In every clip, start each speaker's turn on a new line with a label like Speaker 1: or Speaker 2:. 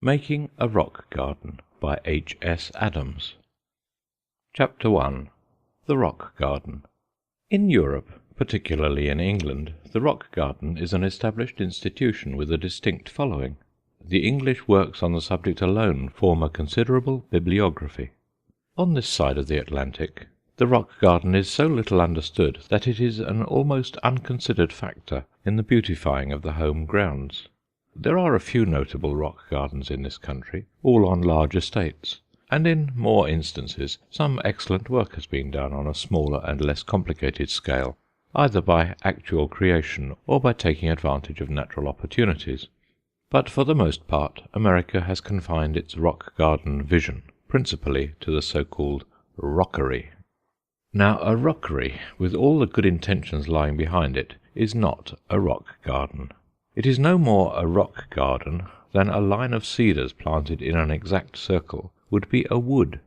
Speaker 1: Making a Rock Garden by H.S. Adams. Chapter I. The Rock Garden. In Europe, particularly in England, the rock garden is an established institution with a distinct following. The English works on the subject alone form a considerable bibliography. On this side of the Atlantic, the rock garden is so little understood that it is an almost unconsidered factor in the beautifying of the home grounds. There are a few notable rock gardens in this country, all on large estates, and in more instances some excellent work has been done on a smaller and less complicated scale, either by actual creation or by taking advantage of natural opportunities. But for the most part America has confined its rock garden vision principally to the so-called rockery. Now a rockery, with all the good intentions lying behind it, is not a rock garden. It is no more a rock garden than a line of cedars planted in an exact circle would be a wood.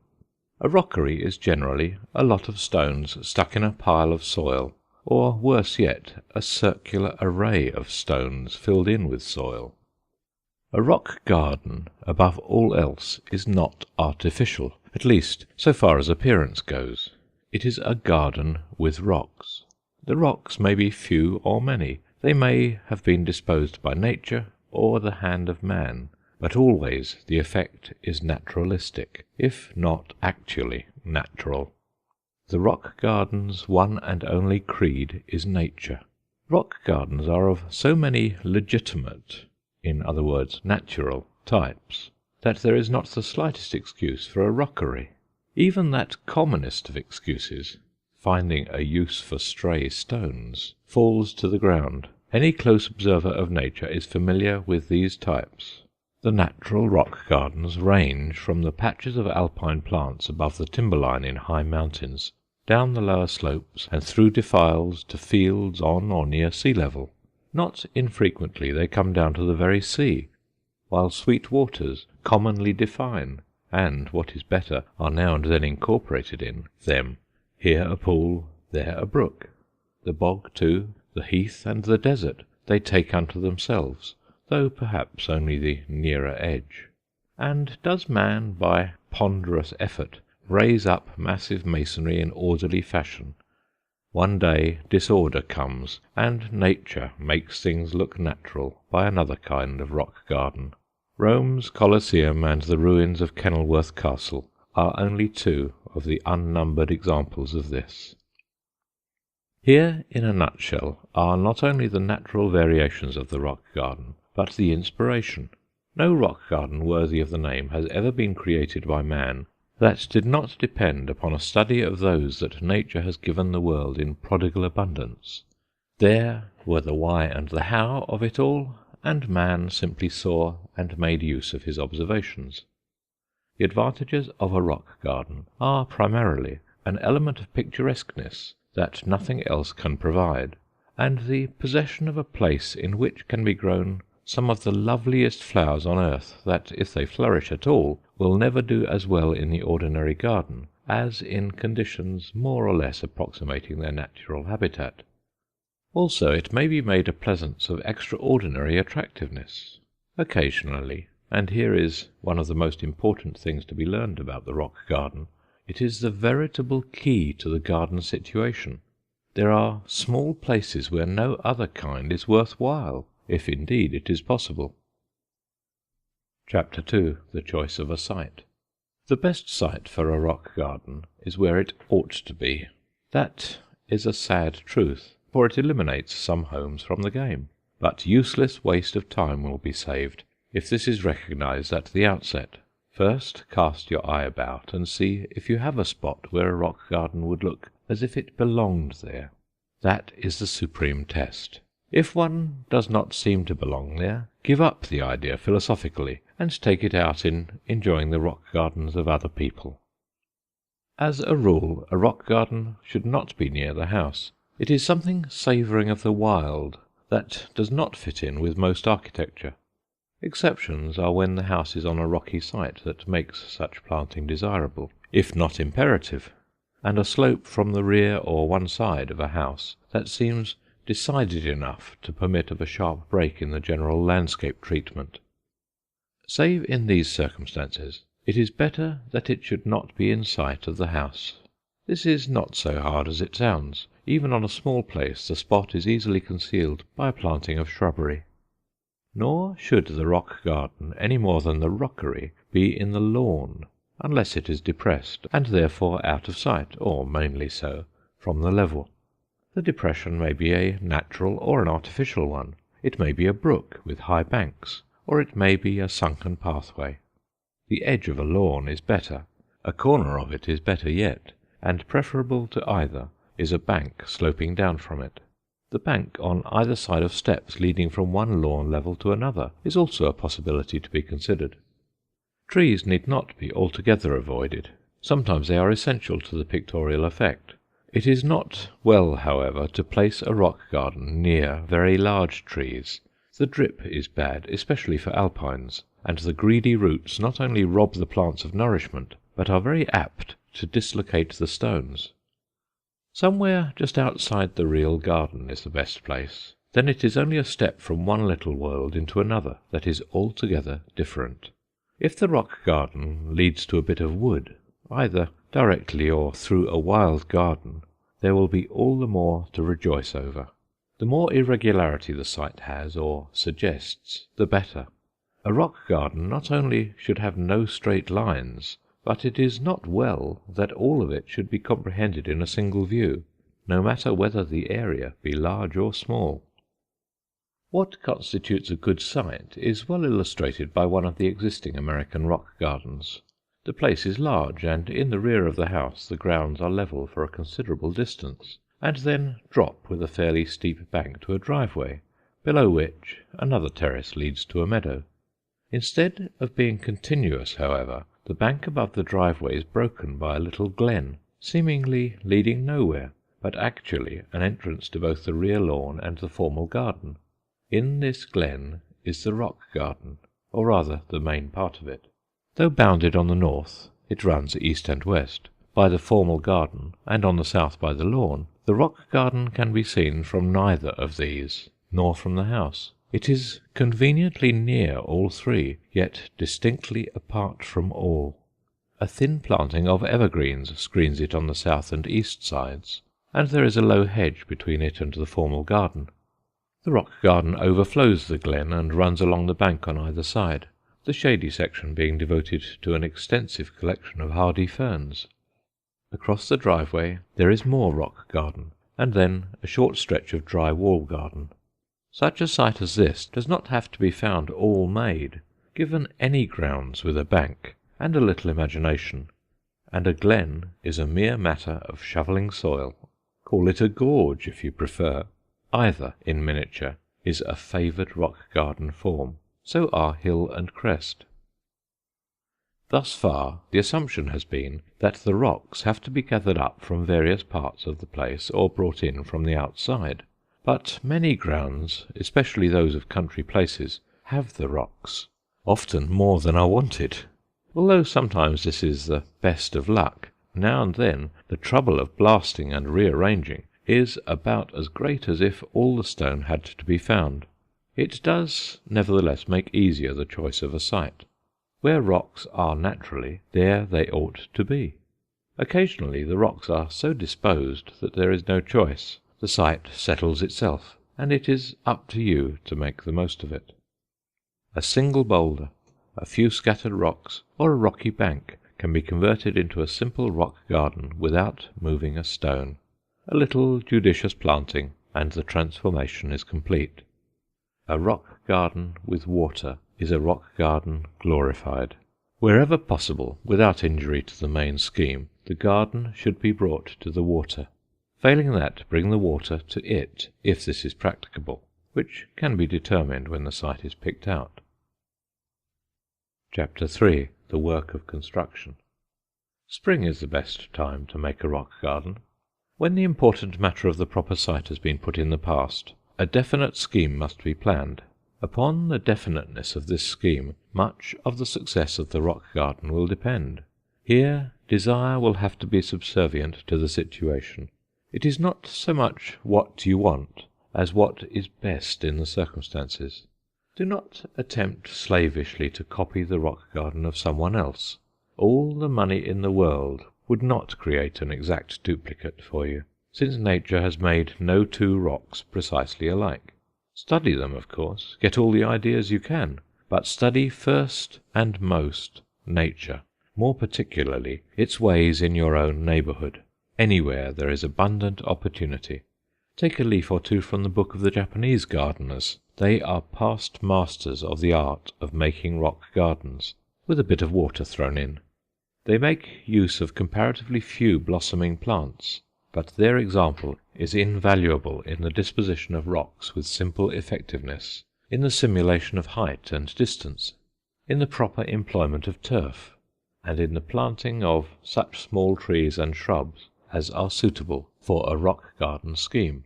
Speaker 1: A rockery is generally a lot of stones stuck in a pile of soil, or worse yet, a circular array of stones filled in with soil. A rock garden, above all else, is not artificial, at least so far as appearance goes. It is a garden with rocks. The rocks may be few or many. They may have been disposed by nature or the hand of man, but always the effect is naturalistic, if not actually natural. The rock garden's one and only creed is nature. Rock gardens are of so many legitimate, in other words natural, types, that there is not the slightest excuse for a rockery. Even that commonest of excuses, finding a use for stray stones, falls to the ground. Any close observer of nature is familiar with these types. The natural rock gardens range from the patches of alpine plants above the timberline in high mountains, down the lower slopes and through defiles to fields on or near sea level. Not infrequently they come down to the very sea, while sweet waters commonly define, and, what is better, are now and then incorporated in, them. Here a pool, there a brook. The bog, too, the heath, and the desert they take unto themselves, though perhaps only the nearer edge. And does man, by ponderous effort, raise up massive masonry in orderly fashion? One day disorder comes, and nature makes things look natural by another kind of rock garden. Rome's Colosseum and the ruins of Kenilworth Castle are only two of the unnumbered examples of this. Here, in a nutshell, are not only the natural variations of the rock garden, but the inspiration. No rock garden worthy of the name has ever been created by man that did not depend upon a study of those that nature has given the world in prodigal abundance. There were the why and the how of it all, and man simply saw and made use of his observations. The advantages of a rock garden are primarily an element of picturesqueness that nothing else can provide, and the possession of a place in which can be grown some of the loveliest flowers on earth that, if they flourish at all, will never do as well in the ordinary garden as in conditions more or less approximating their natural habitat. Also, it may be made a pleasance of extraordinary attractiveness. Occasionally, and here is one of the most important things to be learned about the rock garden, it is the veritable key to the garden situation. There are small places where no other kind is worth while, if indeed it is possible. Chapter II. The choice of a site. The best site for a rock garden is where it ought to be. That is a sad truth, for it eliminates some homes from the game. But useless waste of time will be saved if this is recognized at the outset. First cast your eye about and see if you have a spot where a rock garden would look as if it belonged there. That is the supreme test. If one does not seem to belong there, give up the idea philosophically and take it out in enjoying the rock gardens of other people. As a rule, a rock garden should not be near the house. It is something savouring of the wild that does not fit in with most architecture. Exceptions are when the house is on a rocky site that makes such planting desirable, if not imperative, and a slope from the rear or one side of a house that seems decided enough to permit of a sharp break in the general landscape treatment. Save in these circumstances, it is better that it should not be in sight of the house. This is not so hard as it sounds. Even on a small place the spot is easily concealed by a planting of shrubbery. Nor should the rock garden, any more than the rockery, be in the lawn, unless it is depressed, and therefore out of sight, or mainly so, from the level. The depression may be a natural or an artificial one. It may be a brook with high banks, or it may be a sunken pathway. The edge of a lawn is better. A corner of it is better yet, and preferable to either is a bank sloping down from it. The bank on either side of steps leading from one lawn level to another is also a possibility to be considered. Trees need not be altogether avoided. Sometimes they are essential to the pictorial effect. It is not well, however, to place a rock garden near very large trees. The drip is bad, especially for alpines, and the greedy roots not only rob the plants of nourishment, but are very apt to dislocate the stones. Somewhere just outside the real garden is the best place. Then it is only a step from one little world into another that is altogether different. If the rock garden leads to a bit of wood, either directly or through a wild garden, there will be all the more to rejoice over. The more irregularity the site has, or suggests, the better. A rock garden not only should have no straight lines, but it is not well that all of it should be comprehended in a single view, no matter whether the area be large or small. What constitutes a good site is well illustrated by one of the existing American rock gardens. The place is large, and in the rear of the house the grounds are level for a considerable distance, and then drop with a fairly steep bank to a driveway, below which another terrace leads to a meadow. Instead of being continuous, however, the bank above the driveway is broken by a little glen, seemingly leading nowhere, but actually an entrance to both the rear lawn and the formal garden. In this glen is the rock garden, or rather the main part of it. Though bounded on the north, it runs east and west, by the formal garden, and on the south by the lawn. The rock garden can be seen from neither of these, nor from the house. It is conveniently near all three, yet distinctly apart from all. A thin planting of evergreens screens it on the south and east sides, and there is a low hedge between it and the formal garden. The rock garden overflows the glen and runs along the bank on either side, the shady section being devoted to an extensive collection of hardy ferns. Across the driveway there is more rock garden, and then a short stretch of dry wall garden. Such a site as this does not have to be found all made. Given any grounds with a bank and a little imagination, and a glen is a mere matter of shovelling soil. Call it a gorge if you prefer. Either, in miniature, is a favoured rock garden form. So are hill and crest. Thus far, the assumption has been that the rocks have to be gathered up from various parts of the place or brought in from the outside. But many grounds, especially those of country places, have the rocks, often more than are wanted. Although sometimes this is the best of luck, now and then the trouble of blasting and rearranging is about as great as if all the stone had to be found. It does nevertheless make easier the choice of a site. Where rocks are naturally, there they ought to be. Occasionally the rocks are so disposed that there is no choice. The site settles itself, and it is up to you to make the most of it. A single boulder, a few scattered rocks, or a rocky bank can be converted into a simple rock garden without moving a stone. A little judicious planting, and the transformation is complete. A rock garden with water is a rock garden glorified. Wherever possible, without injury to the main scheme, the garden should be brought to the water. Failing that, bring the water to it, if this is practicable, which can be determined when the site is picked out. Chapter 3. The Work of Construction. Spring is the best time to make a rock garden. When the important matter of the proper site has been put in the past, a definite scheme must be planned. Upon the definiteness of this scheme, much of the success of the rock garden will depend. Here, desire will have to be subservient to the situation. It is not so much what you want as what is best in the circumstances. Do not attempt slavishly to copy the rock garden of someone else. All the money in the world would not create an exact duplicate for you, since nature has made no two rocks precisely alike. Study them, of course, get all the ideas you can, but study first and most nature, more particularly its ways in your own neighbourhood. Anywhere there is abundant opportunity. Take a leaf or two from the book of the Japanese gardeners. They are past masters of the art of making rock gardens, with a bit of water thrown in. They make use of comparatively few blossoming plants, but their example is invaluable in the disposition of rocks with simple effectiveness, in the simulation of height and distance, in the proper employment of turf, and in the planting of such small trees and shrubs as are suitable for a rock garden scheme.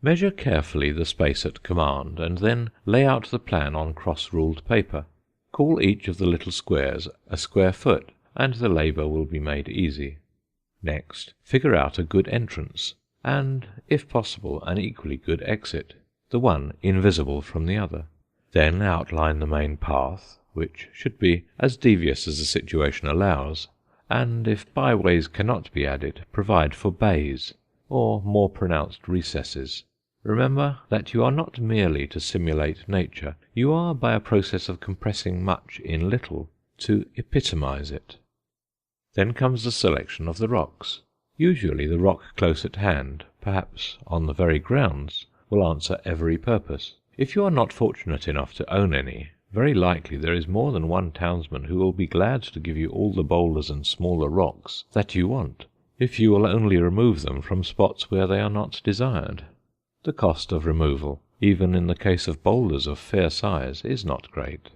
Speaker 1: Measure carefully the space at command, and then lay out the plan on cross-ruled paper. Call each of the little squares a square foot, and the labour will be made easy. Next, figure out a good entrance, and, if possible, an equally good exit, the one invisible from the other. Then outline the main path, which should be as devious as the situation allows, and, if byways cannot be added, provide for bays, or more pronounced recesses. Remember that you are not merely to simulate nature, you are, by a process of compressing much in little, to epitomize it. Then comes the selection of the rocks. Usually the rock close at hand, perhaps on the very grounds, will answer every purpose. If you are not fortunate enough to own any, very likely there is more than one townsman who will be glad to give you all the boulders and smaller rocks that you want, if you will only remove them from spots where they are not desired. The cost of removal, even in the case of boulders of fair size, is not great.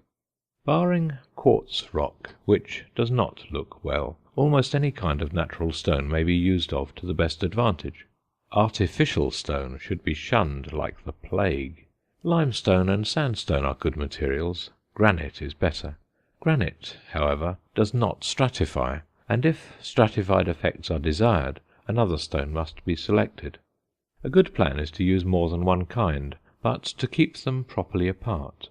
Speaker 1: Barring quartz rock, which does not look well, almost any kind of natural stone may be used of to the best advantage. Artificial stone should be shunned like the plague. Limestone and sandstone are good materials. Granite is better. Granite, however, does not stratify, and if stratified effects are desired, another stone must be selected. A good plan is to use more than one kind, but to keep them properly apart.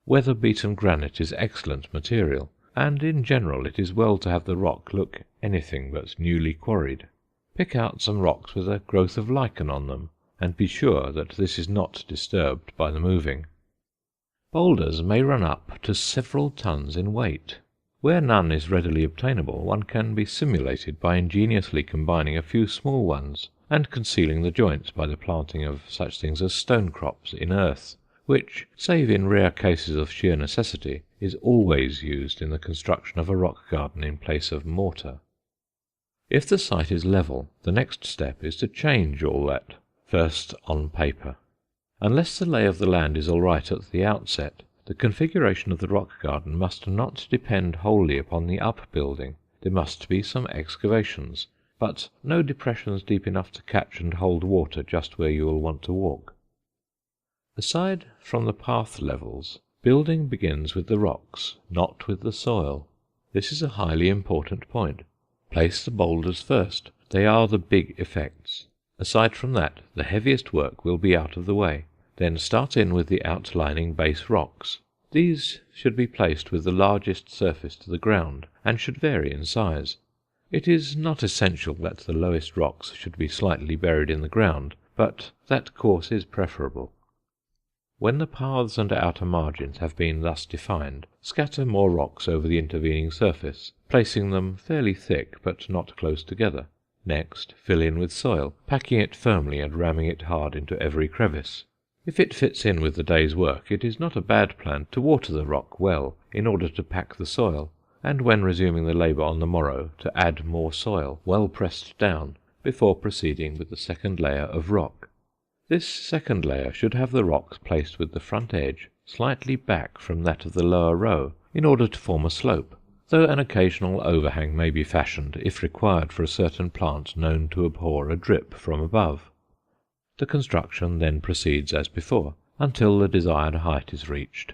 Speaker 1: Weather-beaten granite is excellent material, and in general it is well to have the rock look anything but newly quarried. Pick out some rocks with a growth of lichen on them, and be sure that this is not disturbed by the moving. Boulders may run up to several tons in weight. Where none is readily obtainable, one can be simulated by ingeniously combining a few small ones, and concealing the joints by the planting of such things as stone crops in earth, which, save in rare cases of sheer necessity, is always used in the construction of a rock garden in place of mortar. If the site is level, the next step is to change all that, first on paper. Unless the lay of the land is all right at the outset, the configuration of the rock garden must not depend wholly upon the upbuilding. There must be some excavations, but no depressions deep enough to catch and hold water just where you will want to walk. Aside from the path levels, building begins with the rocks, not with the soil. This is a highly important point. Place the boulders first. They are the big effects. Aside from that, the heaviest work will be out of the way. Then start in with the outlining base rocks. These should be placed with the largest surface to the ground, and should vary in size. It is not essential that the lowest rocks should be slightly buried in the ground, but that course is preferable. When the paths and outer margins have been thus defined, scatter more rocks over the intervening surface, placing them fairly thick but not close together. Next, fill in with soil, packing it firmly and ramming it hard into every crevice. If it fits in with the day's work, it is not a bad plan to water the rock well in order to pack the soil, and when resuming the labour on the morrow to add more soil, well pressed down, before proceeding with the second layer of rock. This second layer should have the rocks placed with the front edge slightly back from that of the lower row, in order to form a slope, though an occasional overhang may be fashioned if required for a certain plant known to abhor a drip from above. The construction then proceeds as before, until the desired height is reached.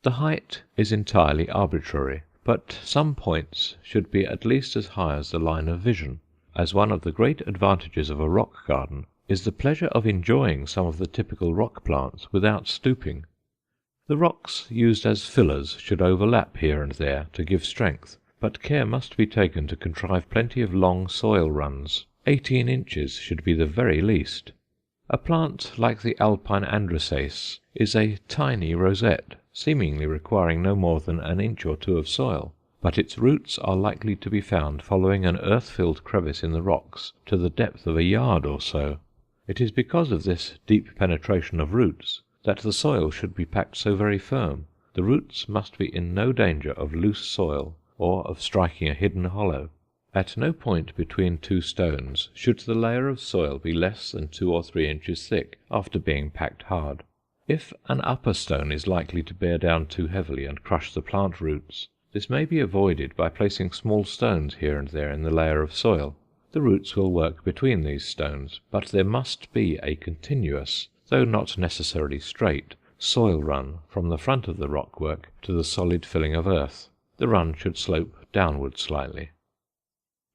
Speaker 1: The height is entirely arbitrary, but some points should be at least as high as the line of vision, as one of the great advantages of a rock garden is the pleasure of enjoying some of the typical rock plants without stooping. The rocks used as fillers should overlap here and there to give strength, but care must be taken to contrive plenty of long soil runs. 18 inches should be the very least. A plant like the Alpine Androsace is a tiny rosette, seemingly requiring no more than an inch or two of soil, but its roots are likely to be found following an earth-filled crevice in the rocks to the depth of a yard or so. It is because of this deep penetration of roots that the soil should be packed so very firm. The roots must be in no danger of loose soil or of striking a hidden hollow. At no point between two stones should the layer of soil be less than 2 or 3 inches thick after being packed hard. If an upper stone is likely to bear down too heavily and crush the plant roots, this may be avoided by placing small stones here and there in the layer of soil. The roots will work between these stones, but there must be a continuous, though not necessarily straight, soil run from the front of the rockwork to the solid filling of earth. The run should slope downward slightly.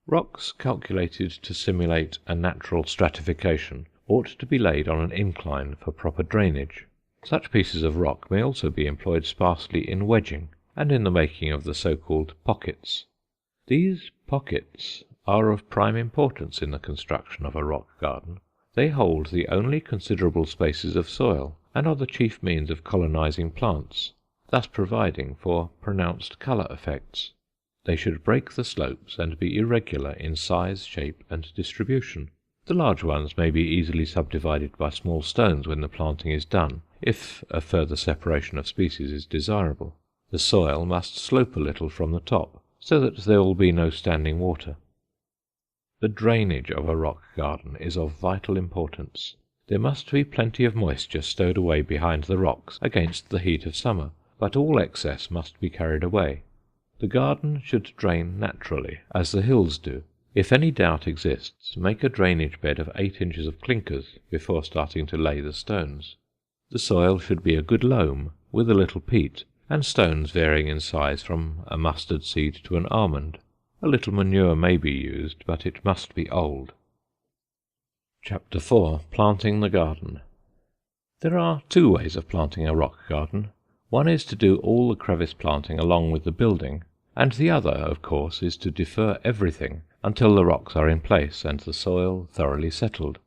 Speaker 1: Rocks calculated to simulate a natural stratification ought to be laid on an incline for proper drainage. Such pieces of rock may also be employed sparsely in wedging, and in the making of the so-called pockets. These pockets are of prime importance in the construction of a rock garden. They hold the only considerable spaces of soil, and are the chief means of colonizing plants, thus providing for pronounced colour effects. They should break the slopes and be irregular in size, shape, and distribution. The large ones may be easily subdivided by small stones when the planting is done, if a further separation of species is desirable. The soil must slope a little from the top, so that there will be no standing water. The drainage of a rock garden is of vital importance. There must be plenty of moisture stowed away behind the rocks against the heat of summer, but all excess must be carried away. The garden should drain naturally, as the hills do. If any doubt exists, make a drainage bed of 8 inches of clinkers before starting to lay the stones. The soil should be a good loam, with a little peat, and stones varying in size from a mustard seed to an almond. A little manure may be used, but it must be old. Chapter 4. Planting the Garden. There are 2 ways of planting a rock garden. One is to do all the crevice planting along with the building, and the other, of course, is to defer everything until the rocks are in place and the soil thoroughly settled.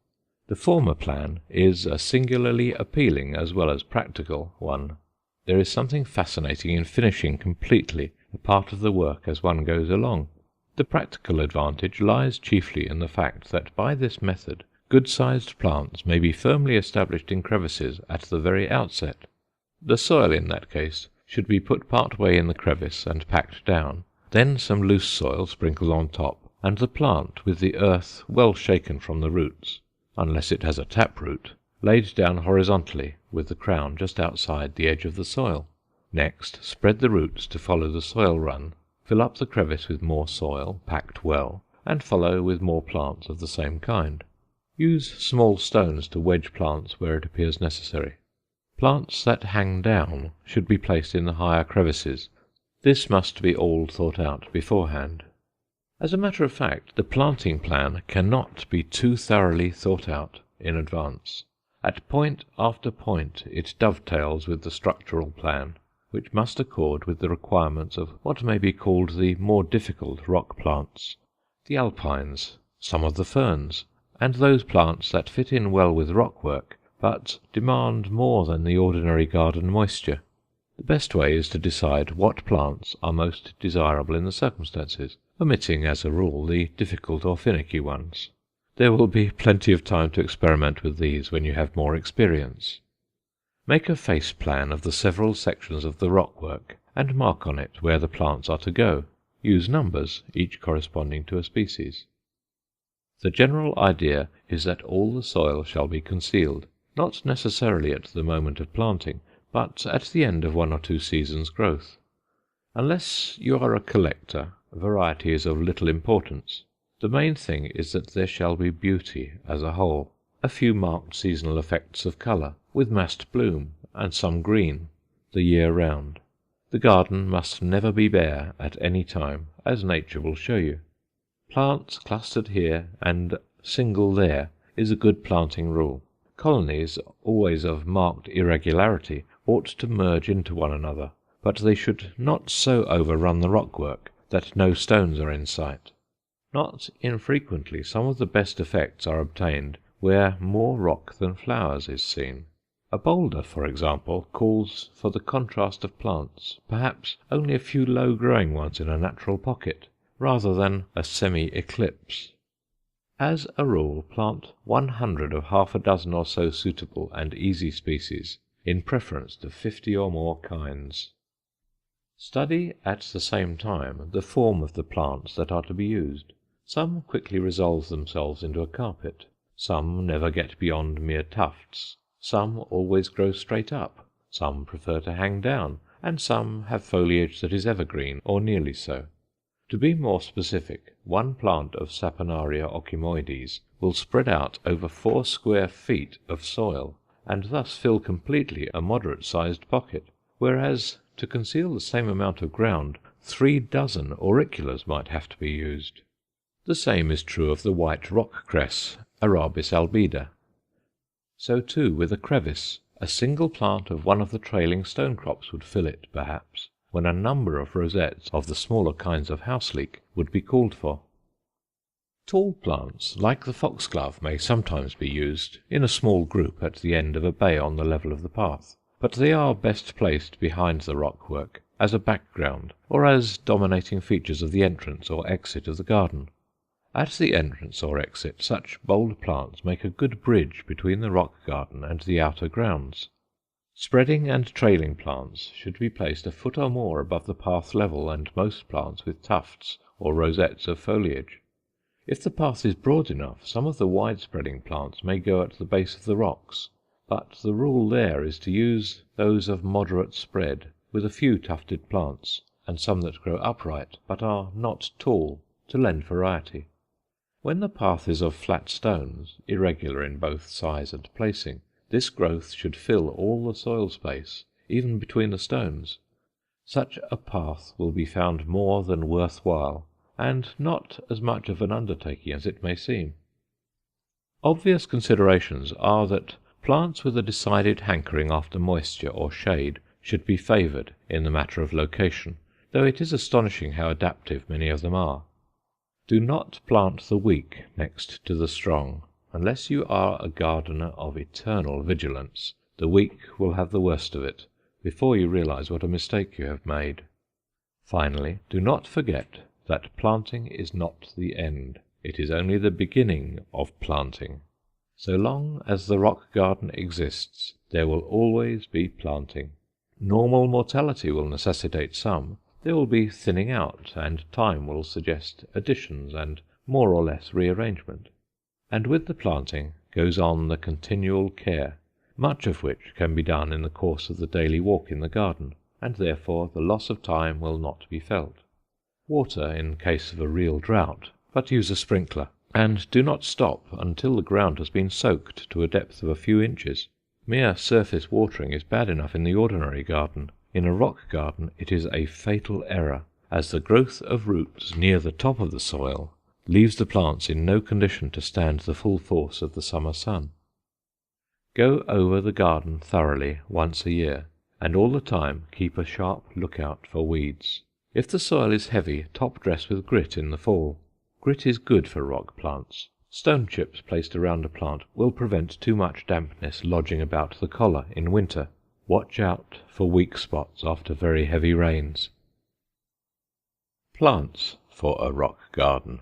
Speaker 1: The former plan is a singularly appealing as well as practical one. There is something fascinating in finishing completely a part of the work as one goes along. The practical advantage lies chiefly in the fact that by this method good-sized plants may be firmly established in crevices at the very outset. The soil in that case should be put part way in the crevice and packed down, then some loose soil sprinkled on top, and the plant, with the earth well shaken from the roots, unless it has a taproot, laid down horizontally with the crown just outside the edge of the soil. Next, spread the roots to follow the soil run, fill up the crevice with more soil, packed well, and follow with more plants of the same kind. Use small stones to wedge plants where it appears necessary. Plants that hang down should be placed in the higher crevices. This must be all thought out beforehand. As a matter of fact, the planting plan cannot be too thoroughly thought out in advance. At point after point it dovetails with the structural plan, which must accord with the requirements of what may be called the more difficult rock plants, the alpines, some of the ferns, and those plants that fit in well with rockwork, but demand more than the ordinary garden moisture. The best way is to decide what plants are most desirable in the circumstances, omitting as a rule the difficult or finicky ones. There will be plenty of time to experiment with these when you have more experience. Make a face plan of the several sections of the rockwork, and mark on it where the plants are to go. Use numbers, each corresponding to a species. The general idea is that all the soil shall be concealed, not necessarily at the moment of planting, but at the end of 1 or 2 seasons' growth. Unless you are a collector, variety is of little importance. The main thing is that there shall be beauty as a whole, a few marked seasonal effects of colour, with massed bloom, and some green, the year round. The garden must never be bare at any time, as nature will show you. Plants clustered here and single there is a good planting rule. Colonies, always of marked irregularity, ought to merge into one another, but they should not so overrun the rockwork that no stones are in sight. Not infrequently some of the best effects are obtained where more rock than flowers is seen. A boulder, for example, calls for the contrast of plants, perhaps only a few low-growing ones in a natural pocket, rather than a semi-eclipse. As a rule, plant 100 of half a dozen or so suitable and easy species, in preference to 50 or more kinds. Study at the same time the form of the plants that are to be used. Some quickly resolve themselves into a carpet, some never get beyond mere tufts, some always grow straight up, some prefer to hang down, and some have foliage that is evergreen, or nearly so. To be more specific, one plant of Saponaria ocymoides will spread out over 4 square feet of soil, and thus fill completely a moderate-sized pocket, whereas to conceal the same amount of ground 3 dozen auriculas might have to be used. The same is true of the white rock cress, Arabis albida. So too with a crevice. A single plant of one of the trailing stone crops would fill it, perhaps, when a number of rosettes of the smaller kinds of houseleek would be called for. Tall plants, like the foxglove, may sometimes be used in a small group at the end of a bay on the level of the path, but they are best placed behind the rockwork, as a background, or as dominating features of the entrance or exit of the garden. At the entrance or exit, such bold plants make a good bridge between the rock garden and the outer grounds. Spreading and trailing plants should be placed a foot or more above the path level, and most plants with tufts or rosettes of foliage. If the path is broad enough, some of the wide-spreading plants may go at the base of the rocks, but the rule there is to use those of moderate spread, with a few tufted plants, and some that grow upright but are not tall, to lend variety. When the path is of flat stones, irregular in both size and placing, this growth should fill all the soil space, even between the stones. Such a path will be found more than worth while, and not as much of an undertaking as it may seem. Obvious considerations are that plants with a decided hankering after moisture or shade should be favoured in the matter of location, though it is astonishing how adaptive many of them are. Do not plant the weak next to the strong. Unless you are a gardener of eternal vigilance, the weak will have the worst of it before you realize what a mistake you have made. Finally, do not forget that planting is not the end. It is only the beginning of planting. So long as the rock garden exists, there will always be planting. Normal mortality will necessitate some. There will be thinning out, and time will suggest additions and more or less rearrangement. And with the planting goes on the continual care, much of which can be done in the course of the daily walk in the garden, and therefore the loss of time will not be felt. Water in case of a real drought, but use a sprinkler, and do not stop until the ground has been soaked to a depth of a few inches. Mere surface watering is bad enough in the ordinary garden. In a rock garden it is a fatal error, as the growth of roots near the top of the soil leaves the plants in no condition to stand the full force of the summer sun. Go over the garden thoroughly once a year, and all the time keep a sharp lookout for weeds. If the soil is heavy, top dress with grit in the fall. Grit is good for rock plants. Stone chips placed around a plant will prevent too much dampness lodging about the collar in winter. Watch out for weak spots after very heavy rains. Plants for a rock garden.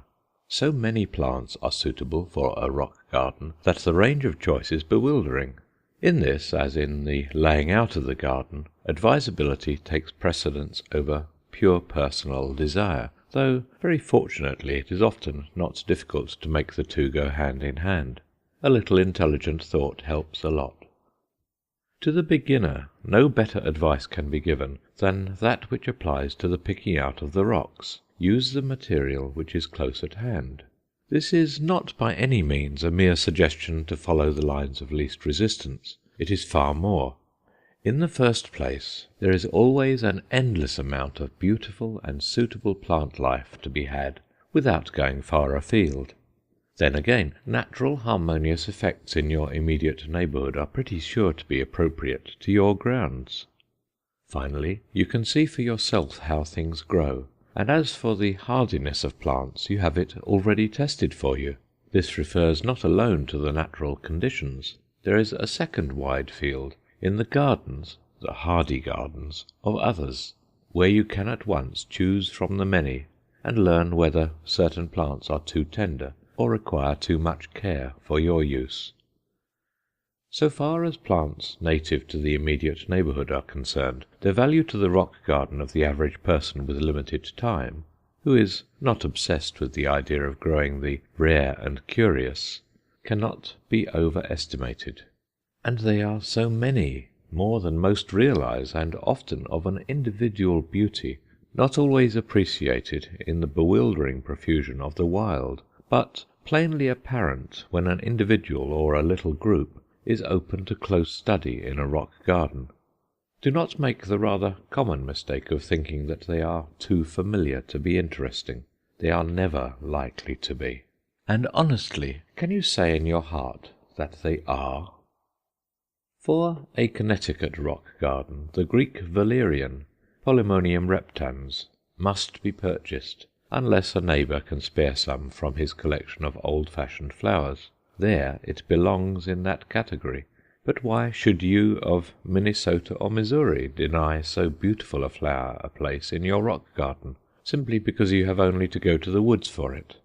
Speaker 1: So many plants are suitable for a rock garden that the range of choice is bewildering. In this, as in the laying out of the garden, advisability takes precedence over pure personal desire, though very fortunately it is often not difficult to make the two go hand in hand. A little intelligent thought helps a lot. To the beginner, no better advice can be given than that which applies to the picking out of the rocks. Use the material which is close at hand. This is not by any means a mere suggestion to follow the lines of least resistance. It is far more. In the first place, there is always an endless amount of beautiful and suitable plant life to be had without going far afield. Then again, natural harmonious effects in your immediate neighbourhood are pretty sure to be appropriate to your grounds. Finally, you can see for yourself how things grow, and as for the hardiness of plants, you have it already tested for you. This refers not alone to the natural conditions. There is a second wide field in the gardens, the hardy gardens, of others, where you can at once choose from the many and learn whether certain plants are too tender or require too much care for your use. So far as plants native to the immediate neighbourhood are concerned, their value to the rock garden of the average person with limited time, who is not obsessed with the idea of growing the rare and curious, cannot be overestimated. And they are so many, more than most realize, and often of an individual beauty, not always appreciated in the bewildering profusion of the wild, but plainly apparent when an individual or a little group is open to close study in a rock garden. Do not make the rather common mistake of thinking that they are too familiar to be interesting. They are never likely to be. And honestly, can you say in your heart that they are? For a Connecticut rock garden, the Greek valerian, Polemonium reptans, must be purchased, unless a neighbour can spare some from his collection of old-fashioned flowers. There it belongs in that category. But why should you of Minnesota or Missouri deny so beautiful a flower a place in your rock garden, simply because you have only to go to the woods for it?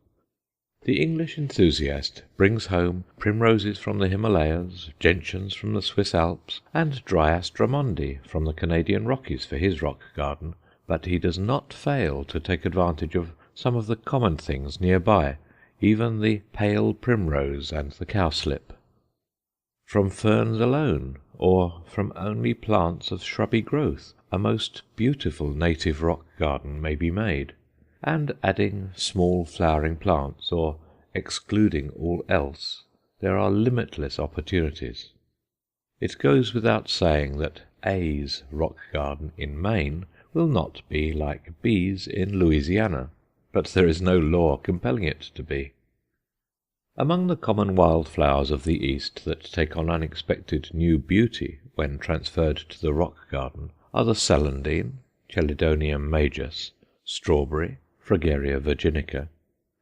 Speaker 1: The English enthusiast brings home primroses from the Himalayas, gentians from the Swiss Alps, and Dryastromondi from the Canadian Rockies for his rock garden, but he does not fail to take advantage of some of the common things nearby, even the pale primrose and the cowslip. From ferns alone, or from only plants of shrubby growth, a most beautiful native rock garden may be made, and adding small flowering plants, or excluding all else, there are limitless opportunities. It goes without saying that A's rock garden in Maine will not be like B's in Louisiana, but there is no law compelling it to be. Among the common wild flowers of the East that take on unexpected new beauty when transferred to the rock garden are the celandine, Chelidonium majus, strawberry, Fragaria virginica,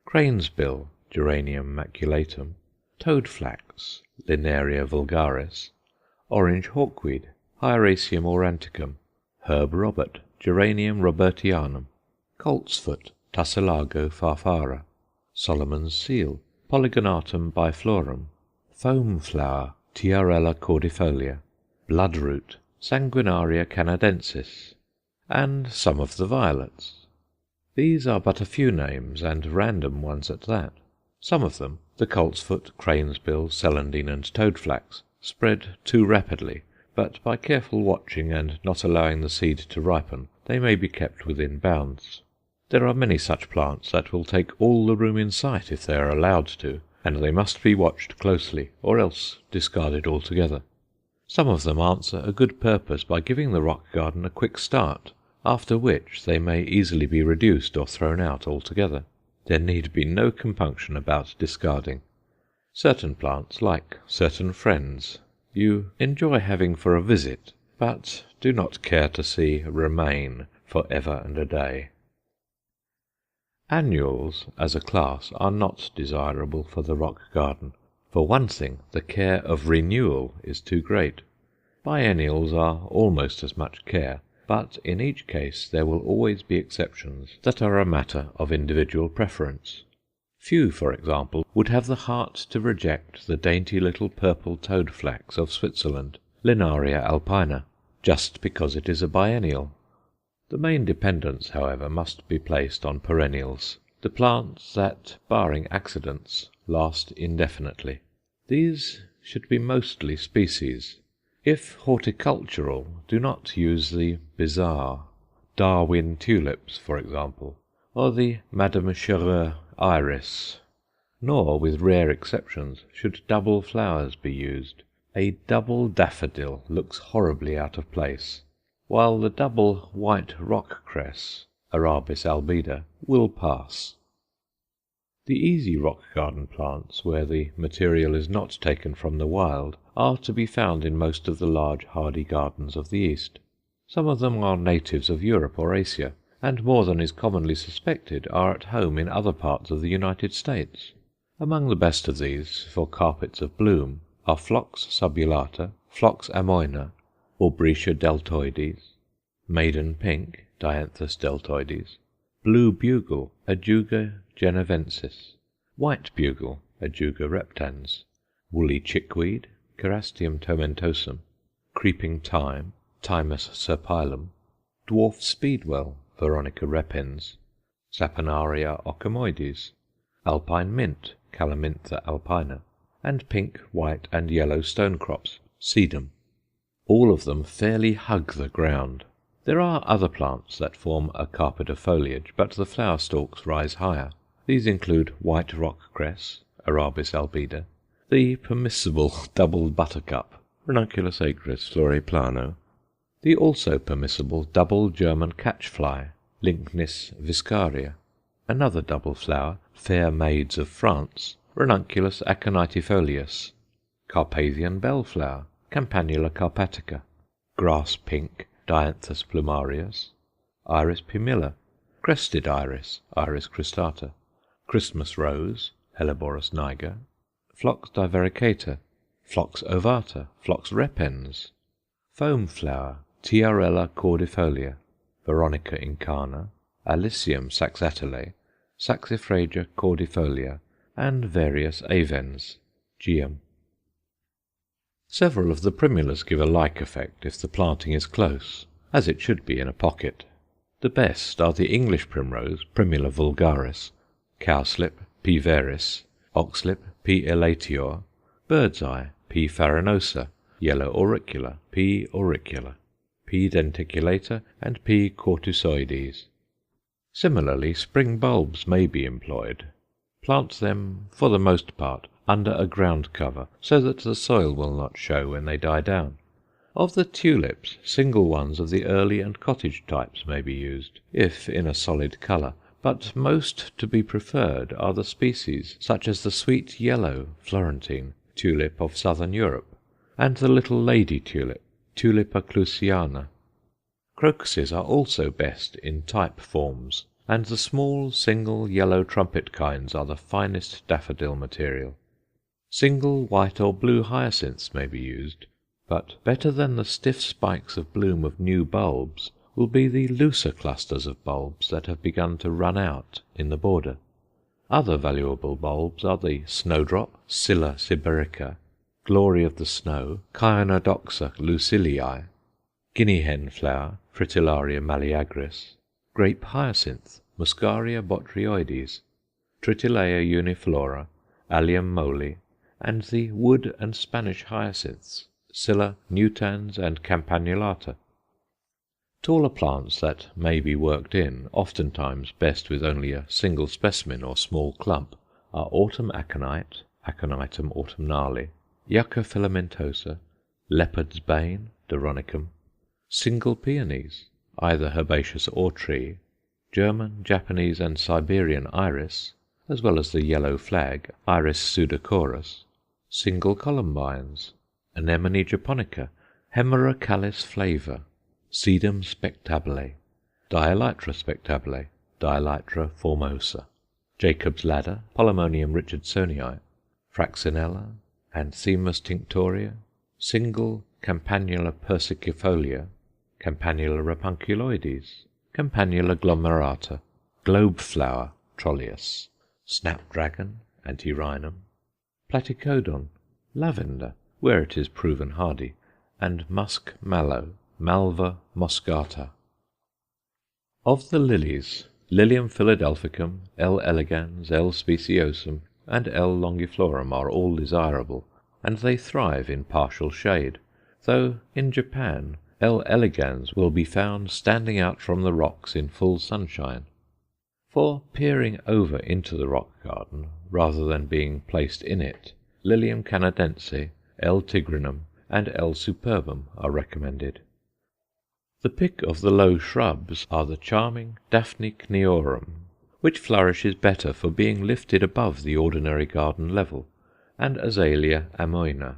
Speaker 1: cranesbill, Geranium maculatum, toadflax, Linaria vulgaris, orange hawkweed, Hieracium auranticum, herb robert, Geranium robertianum, coltsfoot, Tussilago farfara, Solomon's seal, Polygonatum biflorum, foam flower, Tiarella cordifolia, bloodroot, Sanguinaria canadensis, and some of the violets. These are but a few names, and random ones at that. Some of them, the coltsfoot, cranesbill, celandine, and toadflax, spread too rapidly, but by careful watching and not allowing the seed to ripen, they may be kept within bounds. There are many such plants that will take all the room in sight if they are allowed to, and they must be watched closely, or else discarded altogether. Some of them answer a good purpose by giving the rock garden a quick start, after which they may easily be reduced or thrown out altogether. There need be no compunction about discarding. Certain plants, like certain friends, you enjoy having for a visit, but do not care to see remain for ever and a day. Annuals, as a class, are not desirable for the rock garden. For one thing, the care of renewal is too great. Biennials are almost as much care, but in each case there will always be exceptions that are a matter of individual preference. Few, for example, would have the heart to reject the dainty little purple toadflax of Switzerland, Linaria alpina, just because it is a biennial. The main dependence, however, must be placed on perennials, the plants that, barring accidents, last indefinitely. These should be mostly species. If horticultural, do not use the bizarre Darwin tulips, for example, or the Madame Chereur iris. Nor, with rare exceptions, should double flowers be used. A double daffodil looks horribly out of place, while the double white rock cress, Arabis albida, will pass. The easy rock garden plants, where the material is not taken from the wild, are to be found in most of the large hardy gardens of the East. Some of them are natives of Europe or Asia, and more than is commonly suspected are at home in other parts of the United States. Among the best of these, for carpets of bloom, are Phlox subulata, Phlox amoyna, Aubritia deltoides, maiden pink, Dianthus deltoides, blue bugle, Ajuga genevensis, white bugle, Ajuga reptans, woolly chickweed, Cerastium tomentosum, creeping thyme, Thymus serpylum, dwarf speedwell, Veronica repens, Saponaria ocomoides, alpine mint, Calamintha alpina, and pink, white, and yellow stonecrops, Sedum. All of them fairly hug the ground. There are other plants that form a carpet of foliage, but the flower stalks rise higher. These include white rock cress, Arabis albida, the permissible double buttercup, Ranunculus acris floreplano, the also permissible double German catchfly, Lyncnis viscaria, another double flower, fair maids of France, Ranunculus aconitifolius, Carpathian bellflower, Campanula carpatica, grass pink, Dianthus plumarius, Iris pumila, crested iris, Iris cristata, Christmas rose, Helleborus niger, Phlox divaricata, Phlox ovata, Phlox repens, foam flower, Tiarella cordifolia, Veronica incana, Alyssium saxatile, Saxifraga cordifolia, and various avens, Geum. Several of the primulas give a like effect if the planting is close, as it should be in a pocket. The best are the English primrose, Primula vulgaris, cowslip, P. veris, oxlip, P. elatior, bird's eye, P. farinosa, yellow auricula, P. auricula, P. denticulata, and P. cortusoides. Similarly, spring bulbs may be employed. Plant them, for the most part, under a ground cover, so that the soil will not show when they die down. Of the tulips, single ones of the early and cottage types may be used, if in a solid colour, but most to be preferred are the species such as the sweet yellow Florentine tulip of southern Europe, and the little lady tulip, Tulipa clusiana. Crocuses are also best in type forms, and the small single yellow trumpet kinds are the finest daffodil material. Single white or blue hyacinths may be used, but better than the stiff spikes of bloom of new bulbs will be the looser clusters of bulbs that have begun to run out in the border. Other valuable bulbs are the snowdrop, Scilla siberica, glory of the snow, Chionodoxa lucilii, guinea hen flower, Fritillaria maliagris, grape hyacinth, Muscaria botryoides, Tritillea uniflora, Allium moli, and the wood and Spanish hyacinths, Scilla nutans and campanulata. Taller plants that may be worked in, oftentimes best with only a single specimen or small clump, are autumn aconite, Aconitum autumnale, Yucca filamentosa, leopard's bane, Doronicum, single peonies, either herbaceous or tree, German, Japanese, and Siberian iris, as well as the yellow flag, Iris pseudochorus, single columbines, Anemone japonica, Hemera calis flava, Sedum spectabile, Dielytra spectabile, Dielytra formosa, Jacob's ladder, Polemonium richardsonii, Fraxinella, Anthemus tinctoria, single Campanula persicifolia, Campanula rapunculoides, Campanula glomerata, globe flower, Trollius, snapdragon, Antirrhinum, Platycodon, lavender, where it is proven hardy, and musk mallow, Malva moscata. Of the lilies, Lilium philadelphicum, L. elegans, L. speciosum, and L. longiflorum are all desirable, and they thrive in partial shade, though in Japan L. elegans will be found standing out from the rocks in full sunshine. For peering over into the rock garden, rather than being placed in it, Lilium canadense, L. tigrinum, and L. superbum are recommended. The pick of the low shrubs are the charming Daphne cneorum, which flourishes better for being lifted above the ordinary garden level, and Azalea amoyna.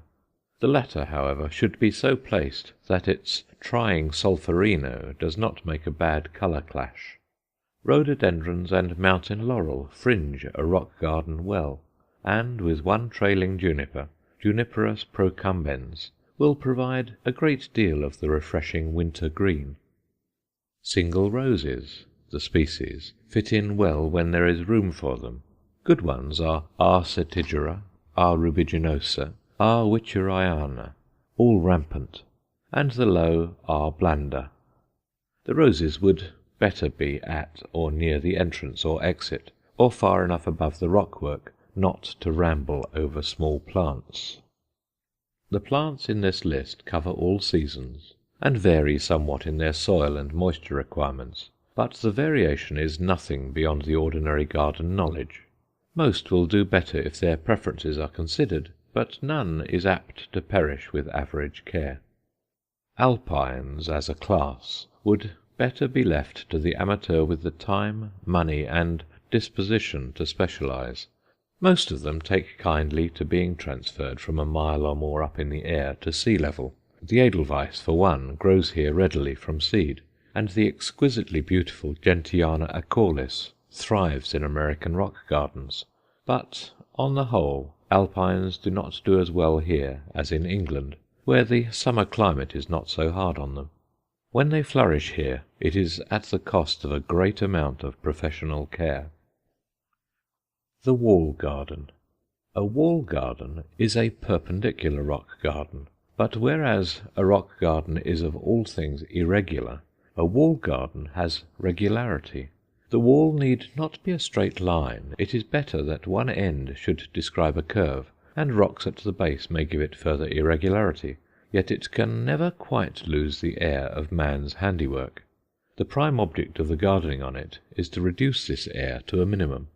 Speaker 1: The latter, however, should be so placed that its trying solferino does not make a bad colour clash. Rhododendrons and mountain laurel fringe a rock garden well, and with one trailing juniper, Juniperus procumbens, will provide a great deal of the refreshing winter green. Single roses, the species, fit in well when there is room for them. Good ones are R. setigera, R. rubiginosa, R. witcheriana, all rampant, and the low R. blanda. The roses would better be at or near the entrance or exit, or far enough above the rockwork not to ramble over small plants. The plants in this list cover all seasons, and vary somewhat in their soil and moisture requirements, but the variation is nothing beyond the ordinary garden knowledge. Most will do better if their preferences are considered, but none is apt to perish with average care. Alpines, as a class, would better be left to the amateur with the time, money, and disposition to specialize. Most of them take kindly to being transferred from a mile or more up in the air to sea level. The Edelweiss, for one, grows here readily from seed, and the exquisitely beautiful Gentiana acaulis thrives in American rock gardens. But, on the whole, alpines do not do as well here as in England, where the summer climate is not so hard on them. When they flourish here, it is at the cost of a great amount of professional care. The wall garden. A wall garden is a perpendicular rock garden, but whereas a rock garden is of all things irregular, a wall garden has regularity. The wall need not be a straight line. It is better that one end should describe a curve, and rocks at the base may give it further irregularity, yet it can never quite lose the air of man's handiwork. The prime object of the gardening on it is to reduce this air to a minimum.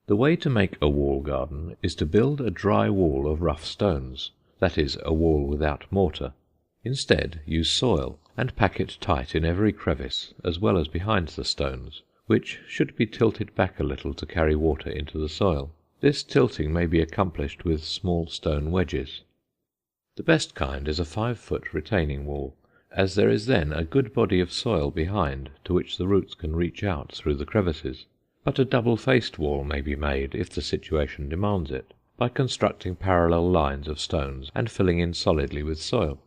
Speaker 1: The way to make a wall garden is to build a dry wall of rough stones, that is, a wall without mortar. Instead, use soil, and pack it tight in every crevice, as well as behind the stones, which should be tilted back a little to carry water into the soil. This tilting may be accomplished with small stone wedges. The best kind is a 5-foot retaining wall, as there is then a good body of soil behind to which the roots can reach out through the crevices. But a double-faced wall may be made, if the situation demands it, by constructing parallel lines of stones and filling in solidly with soil.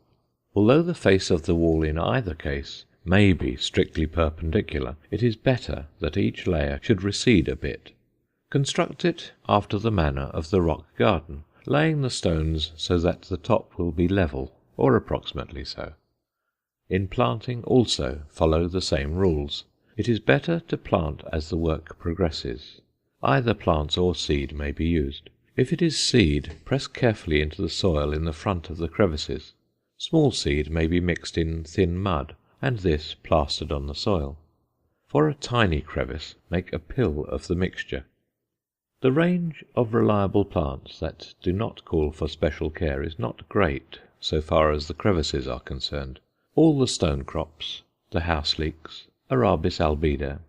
Speaker 1: Although the face of the wall in either case may be strictly perpendicular, it is better that each layer should recede a bit. Construct it after the manner of the rock garden, laying the stones so that the top will be level, or approximately so. In planting also follow the same rules. It is better to plant as the work progresses. Either plants or seed may be used. If it is seed, press carefully into the soil in the front of the crevices. Small seed may be mixed in thin mud, and this plastered on the soil. For a tiny crevice, make a pill of the mixture. The range of reliable plants that do not call for special care is not great so far as the crevices are concerned. All the stone crops, the house leeks, Arabis albida,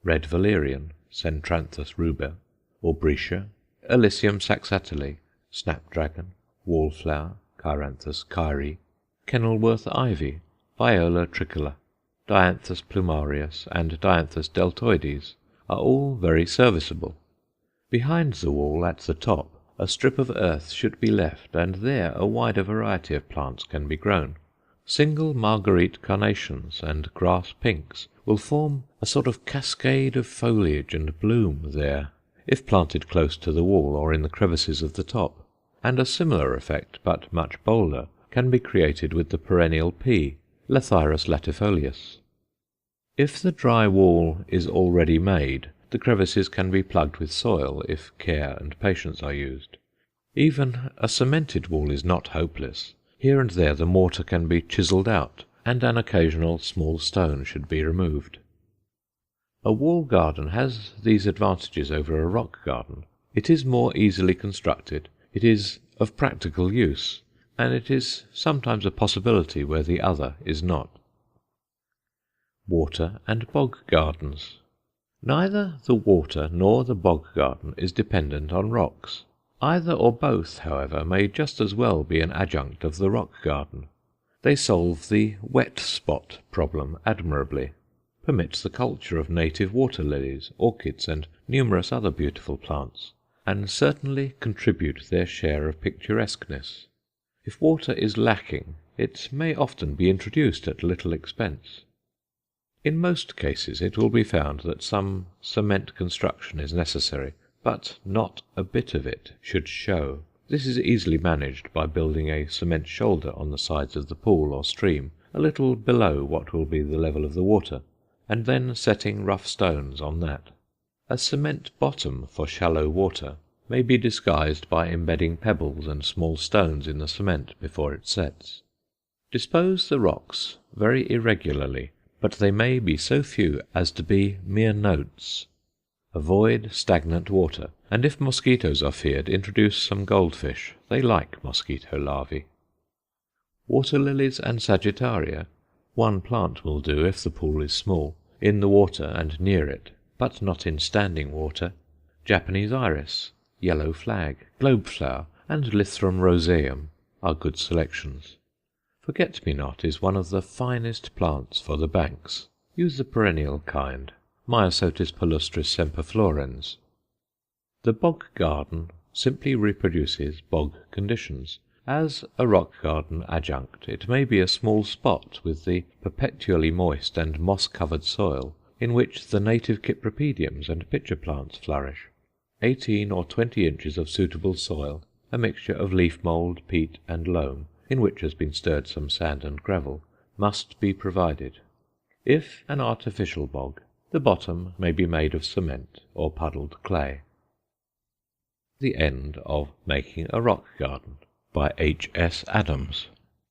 Speaker 1: red valerian, Centranthus ruber, Aubritia, Alyssium saxatile, snapdragon, wallflower, Cheiranthus Kyrie, Kenilworth ivy, Viola tricola, Dianthus plumarius, and Dianthus deltoides are all very serviceable. Behind the wall at the top a strip of earth should be left, and there a wider variety of plants can be grown. Single marguerite carnations and grass pinks will form a sort of cascade of foliage and bloom there, if planted close to the wall or in the crevices of the top, and a similar effect, but much bolder, can be created with the perennial pea, Lathyrus latifolius. If the dry wall is already made, the crevices can be plugged with soil if care and patience are used. Even a cemented wall is not hopeless. Here and there the mortar can be chiselled out, and an occasional small stone should be removed. A wall garden has these advantages over a rock garden. It is more easily constructed, it is of practical use, and it is sometimes a possibility where the other is not. Water and bog gardens. Neither the water nor the bog garden is dependent on rocks. Either or both, however, may just as well be an adjunct of the rock garden. They solve the wet spot problem admirably, permit the culture of native water lilies, orchids, and numerous other beautiful plants, and certainly contribute their share of picturesqueness. If water is lacking, it may often be introduced at little expense. In most cases it will be found that some cement construction is necessary, but not a bit of it should show. This is easily managed by building a cement shoulder on the sides of the pool or stream, a little below what will be the level of the water, and then setting rough stones on that. A cement bottom for shallow water may be disguised by embedding pebbles and small stones in the cement before it sets. Dispose the rocks very irregularly, but they may be so few as to be mere notes. Avoid stagnant water, and if mosquitoes are feared, introduce some goldfish. They like mosquito larvae. Water lilies and Sagittaria, one plant will do if the pool is small, in the water and near it, but not in standing water. Japanese iris, yellow flag, globeflower, and Lythrum roseum are good selections. Forget-me-not is one of the finest plants for the banks. Use the perennial kind, Myosotis palustris semperflorens. The bog garden simply reproduces bog conditions. As a rock garden adjunct, it may be a small spot with the perpetually moist and moss-covered soil in which the native Cypripediums and pitcher plants flourish. 18 or 20 inches of suitable soil, a mixture of leaf mould, peat, and loam, in which has been stirred some sand and gravel, must be provided. If an artificial bog, the bottom may be made of cement or puddled clay. The End of Making a Rock Garden by H. S. Adams.